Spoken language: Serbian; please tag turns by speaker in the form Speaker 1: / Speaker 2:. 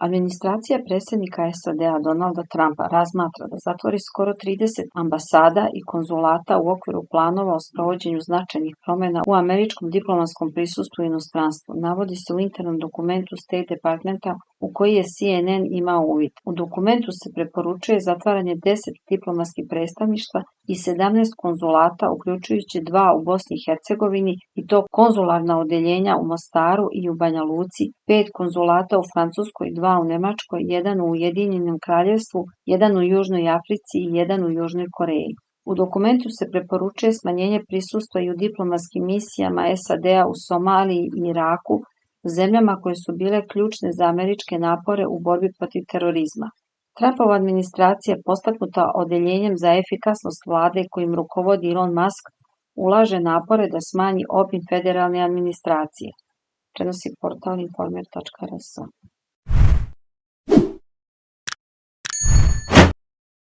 Speaker 1: Administracija predsjednika SAD-a Donalda Trumpa razmatra da zatvori skoro 30 ambasada i konzulata u okviru planova o sprovođenju značajnih promjena u američkom diplomatskom prisustvu u inostranstvu, navodi se u internom dokumentu State Departmenta u koji je CNN imao uvid. U dokumentu se preporučuje zatvaranje 10 diplomatskih predstavništva i 17 konzulata, uključujući 2 u Bosni i Hercegovini, i to konzularna odeljenja u Mostaru i u Banja Luci, 5 konzulata u Francuskoj, 2 u Nemačkoj, 1 u Ujedinjenom Kraljevstvu, 1 u Južnoj Africi i 1 u Južnoj Koreji. U dokumentu se preporučuje smanjenje prisustva i u diplomatskim misijama SAD-a u Somaliji i Iraku, zemljama koje su bile ključne za američke napore u borbi protiv terorizma. Trumpova administracija, podstaknuta odeljenjem za efikasnost vlade kojim rukovodi Elon Musk, ulaže napore da smanji obim federalne administracije, prenosi portal Informer.rs.